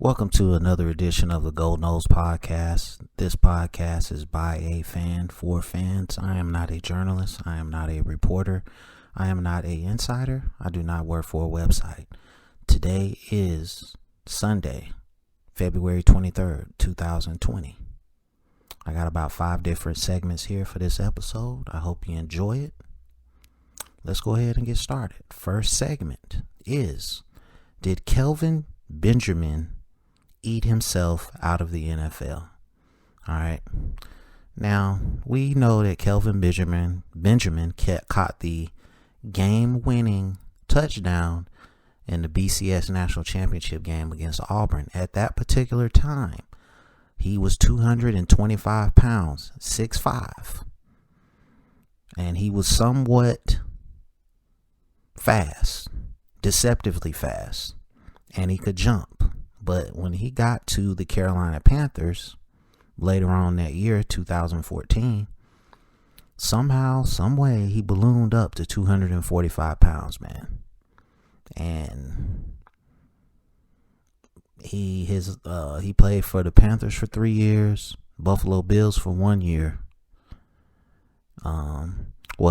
Welcome to another edition of the Noles Podcast. This podcast is by a fan for fans. I am not a journalist. I am not a reporter. I am not an insider. I do not work for a website. Today is Sunday, February 23rd, 2020. I got about 5 different segments here for this episode. I hope you enjoy it. Let's go ahead and get started. First segment is, did Kelvin Benjamin eat himself out of the NFL? All right. Now, we know that Kelvin Benjamin caught the game-winning touchdown in the BCS National Championship game against Auburn. At that particular time, he was 225 pounds, 6'5", and he was somewhat fast, deceptively fast, and he could jump. But when he got to the Carolina Panthers later on that year, 2014, somehow, some way, he ballooned up to 245 pounds, man. And he played for the Panthers for 3 years, Buffalo Bills for 1 year.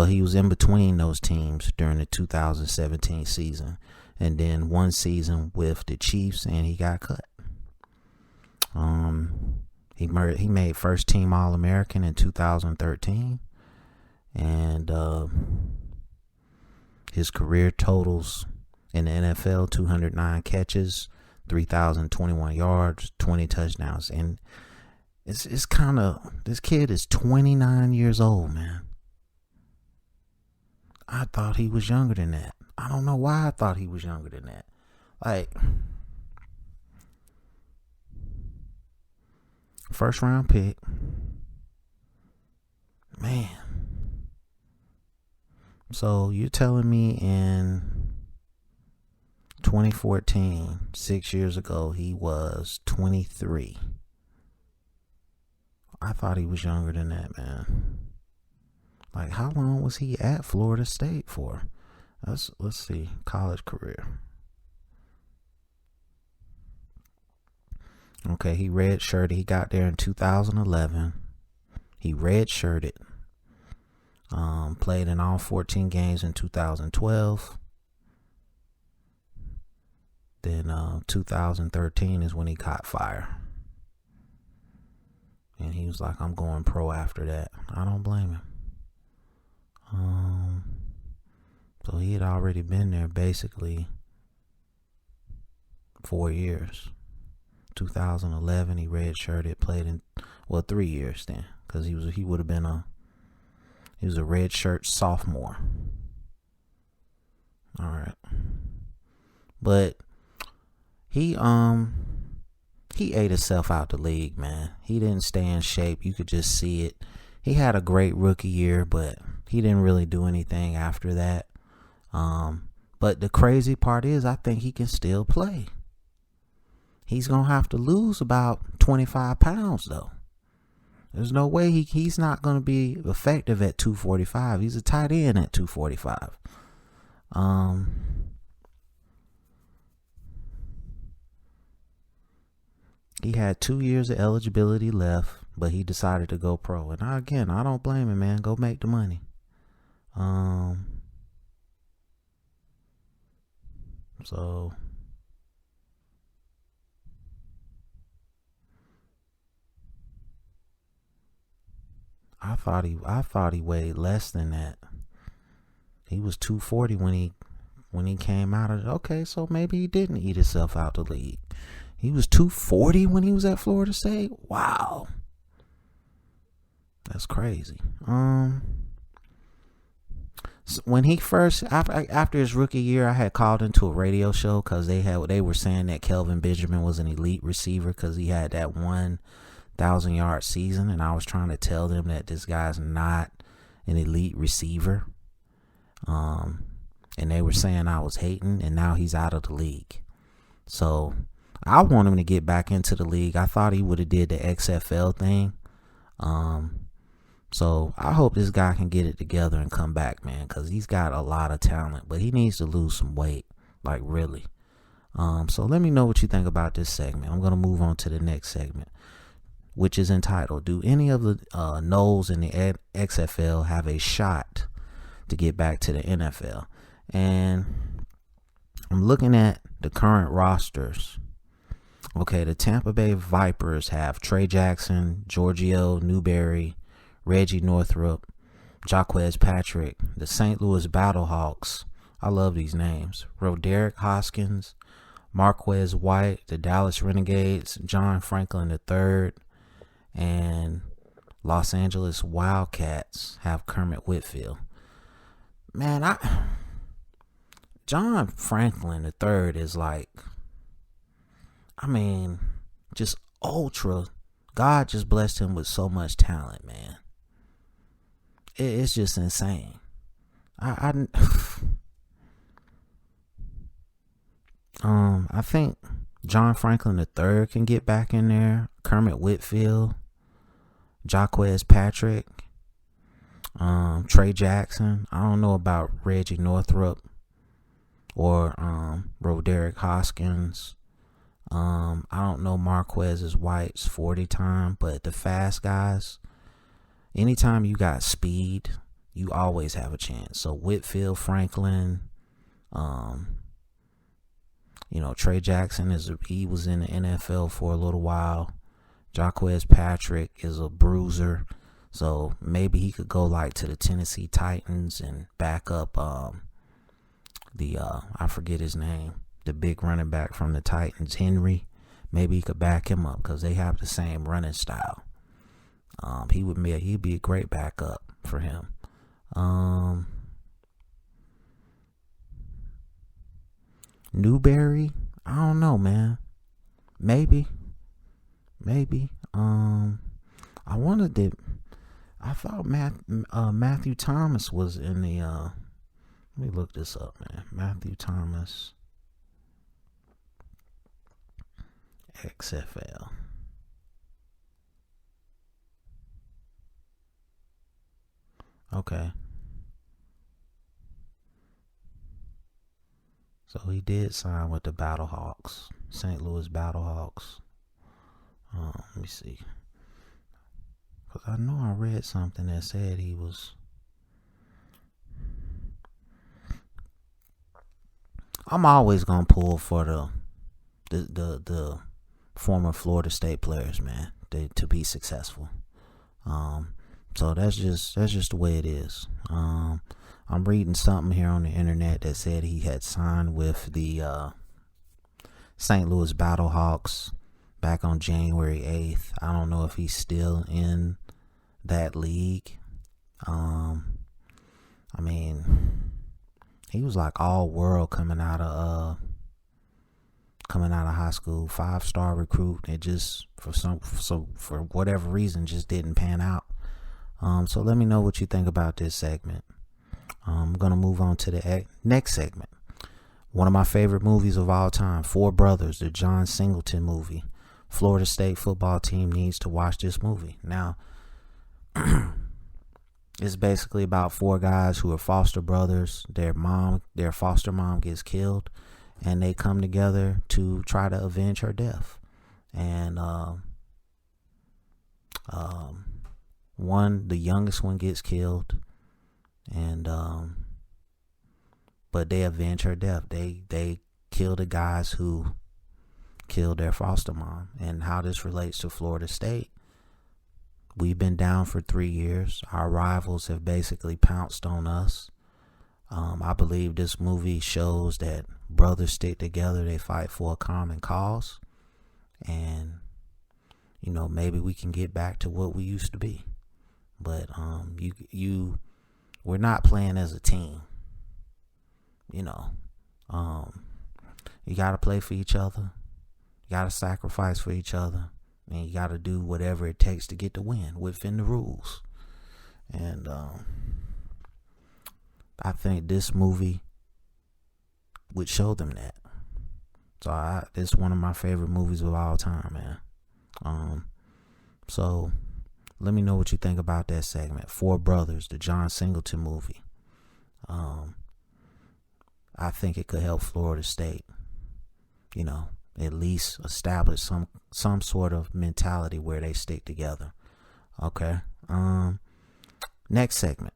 He was in between those teams during the 2017 season, and then 1 season with the Chiefs, and he got cut. He made first team All-American in 2013, and his career totals in the NFL: 209 catches, 3,021 yards, 20 touchdowns. And it's kind of, this kid is 29 years old, man. I thought he was younger than that. I don't know why I thought he was younger than that. Like, first round pick. Man. So you're telling me in 2014, 6 years ago, he was 23. I thought he was younger than that, man. Like, how long was he at Florida State for? Let's see. College career. Okay, he redshirted. He got there in 2011. He redshirted. Played in all 14 games in 2012. Then 2013 is when he caught fire. And he was like, I'm going pro after that. I don't blame him. So he had already been there basically 4 years. 2011 he redshirted, played in 3 years then, because he was a redshirt sophomore. All right, but he ate himself out the league, man. He didn't stay in shape. You could just see it. He had a great rookie year, but he didn't really do anything after that. But the crazy part is, I think he can still play. He's going to have to lose about 25 pounds, though. There's no way he's not going to be effective at 245. He's a tight end at 245. He had 2 years of eligibility left, but he decided to go pro. And I don't blame him, man. Go make the money. So I thought he weighed less than that. He was 240 when he came out of it. Okay, so maybe he didn't eat himself out the league. He was 240 when he was at Florida State. Wow. That's crazy. When he first, after his rookie year, I had called into a radio show because they were saying that Kelvin Benjamin was an elite receiver because he had that 1,000-yard season, and I was trying to tell them that this guy's not an elite receiver. And they were saying I was hating, and now he's out of the league. So I want him to get back into the league. I thought he would have did the XFL thing. So I hope this guy can get it together and come back, man, because he's got a lot of talent, but he needs to lose some weight, like really. So let me know what you think about this segment. I'm going to move on to the next segment, which is entitled, do any of the Noles in the XFL have a shot to get back to the NFL? And I'm looking at the current rosters. Okay, the Tampa Bay Vipers have Trey Jackson, Giorgio Newberry, Reggie Northrup, Jaquez Patrick. The St. Louis Battlehawks, I love these names, Roderick Hoskins, Marquez White. The Dallas Renegades, John Franklin III, and Los Angeles Wildcats have Kermit Whitfield. Man, John Franklin III is like, just ultra. God just blessed him with so much talent, man. It's just insane. I think John Franklin III can get back in there. Kermit Whitfield, Jaquez Patrick, Trey Jackson. I don't know about Reggie Northrup or Roderick Hoskins. I don't know Marquez White's 40 time, but the fast guys, anytime you got speed, you always have a chance. So Whitfield, Franklin, Trey Jackson he was in the NFL for a little while. Jaquez Patrick is a bruiser, so maybe he could go like to the Tennessee Titans and back up I forget his name, the big running back from the Titans, Henry. Maybe he could back him up because they have the same running style. He'd be a great backup for him. Newberry, I don't know, man. Maybe. I thought Matthew Thomas was in the. Let me look this up, man. Matthew Thomas, XFL. Okay. So he did sign with the Battlehawks, St. Louis Battlehawks. Let me see. Because I know I read something that said he was. I'm always gonna pull for the former Florida State players, man, to be successful. So that's just the way it is. I'm reading something here on the internet that said he had signed with the St. Louis Battlehawks back on January 8th. I don't know if he's still in that league. He was like all world coming out of high school, 5-star recruit. It just for whatever reason just didn't pan out. So let me know what you think about this segment. I'm gonna move on to the next segment. One of my favorite movies of all time, Four Brothers, the John Singleton movie. Florida State football team needs to watch this movie. Now, it's basically about four guys who are foster brothers. Their foster mom gets killed, and they come together to try to avenge her death. And the youngest one gets killed, and but they avenge her death. They kill the guys who killed their foster mom. And how this relates to Florida State: we've been down for 3 years. Our rivals have basically pounced on us. I believe this movie shows that brothers stick together. They fight for a common cause. And, maybe we can get back to what we used to be. But we're not playing as a team. You got to play for each other. You got to sacrifice for each other. And you got to do whatever it takes to get the win within the rules. And I think this movie would show them that. So it's one of my favorite movies of all time, man. So let me know what you think about that segment. Four Brothers, the John Singleton movie. I think it could help Florida State. at least establish some sort of mentality where they stick together. Okay. Next segment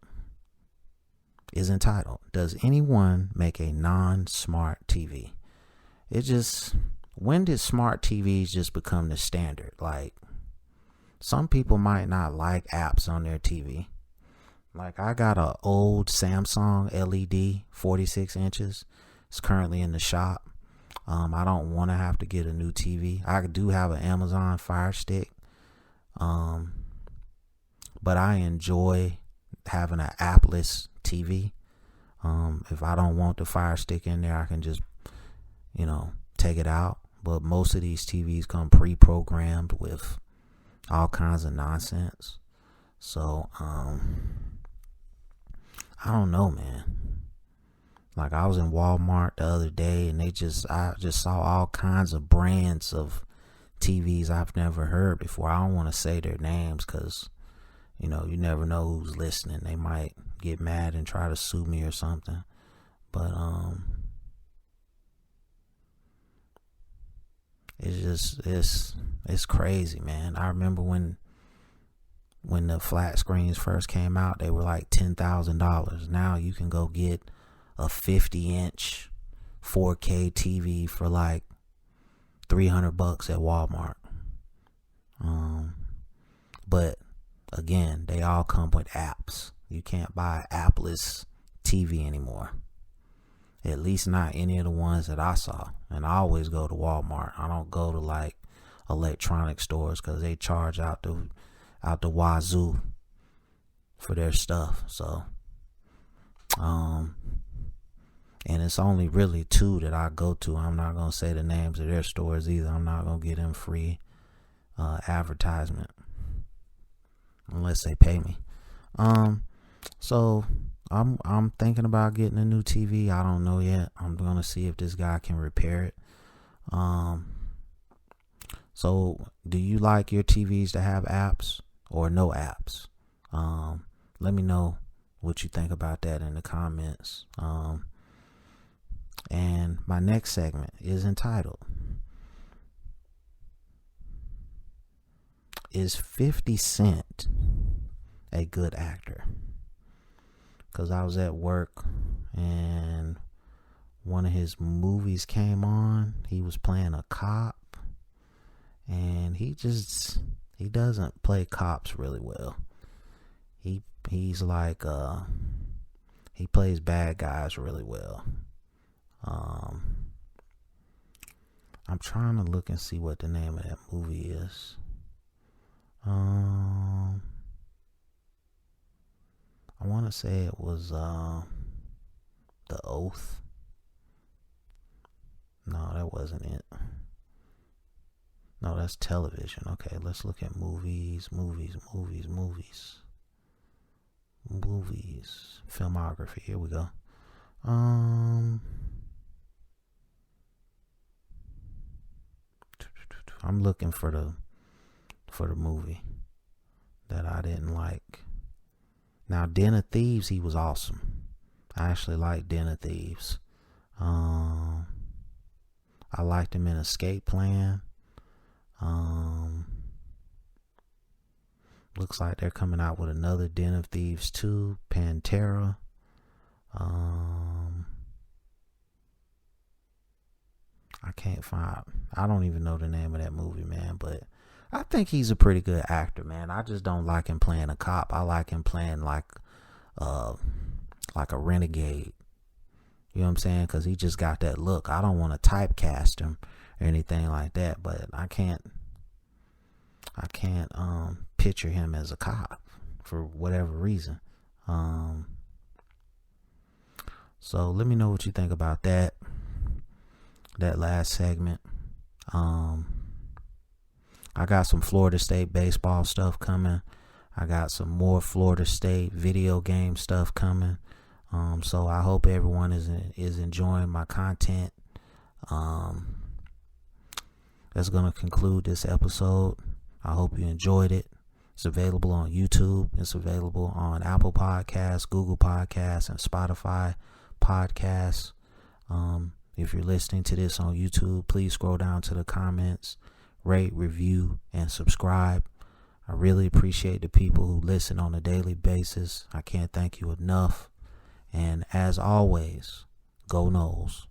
is entitled, Does Anyone Make a Non-Smart TV? When did smart TVs just become the standard? Like, some people might not like apps on their TV. Like, I got an old Samsung LED, 46 inches. It's currently in the shop. I don't want to have to get a new TV. I do have an Amazon Fire Stick. But I enjoy having an appless TV. If I don't want the Fire Stick in there, I can just, take it out. But most of these TVs come pre-programmed with all kinds of nonsense. So, I don't know, man. Like, I was in Walmart the other day, and I just saw all kinds of brands of TVs I've never heard before. I don't want to say their names because, you never know who's listening. They might get mad and try to sue me or something. But it's crazy, man. I remember when the flat screens first came out, they were like $10,000. Now you can go get a 50-inch 4K TV for like $300 at Walmart. But again, they all come with apps. You can't buy appless TV anymore. At least not any of the ones that I saw. And I always go to Walmart. I don't go to like electronic stores because they charge out the wazoo for their stuff. So, and it's only really two that I go to. I'm not going to say the names of their stores either. I'm not going to get them free advertisement unless they pay me. So I'm thinking about getting a new TV. I don't know yet. I'm going to see if this guy can repair it. So do you like your TVs to have apps or no apps? Let me know what you think about that in the comments. And my next segment is entitled, Is 50 Cent a good actor? Because I was at work and one of his movies came on. He was playing a cop, and he doesn't play cops really well. He's like he plays bad guys really well. I'm trying to look and see what the name of that movie is. I want to say it was The Oath. No, that wasn't it. No, that's television. Okay, let's look at movies. Filmography. Here we go. I'm looking for the movie that I didn't like. Now, Den of Thieves, he was awesome. I actually liked Den of Thieves. I liked him in Escape Plan. Looks like they're coming out with another Den of Thieves 2, Pantera. I don't even know the name of that movie, man, but I think he's a pretty good actor, man. I just don't like him playing a cop. I like him playing like a renegade. You know what I'm saying? Because he just got that look. I don't want to typecast him or anything like that, but I can't picture him as a cop for whatever reason. So let me know what you think about that last segment. I got some Florida State baseball stuff coming. I got some more Florida State video game stuff coming. So I hope everyone is enjoying my content. That's going to conclude this episode. I hope you enjoyed it. It's available on YouTube. It's available on Apple Podcasts, Google Podcasts, and Spotify Podcasts. If you're listening to this on YouTube, please scroll down to the comments, rate, review, and subscribe. I really appreciate the people who listen on a daily basis. I can't thank you enough. And as always, go Noles.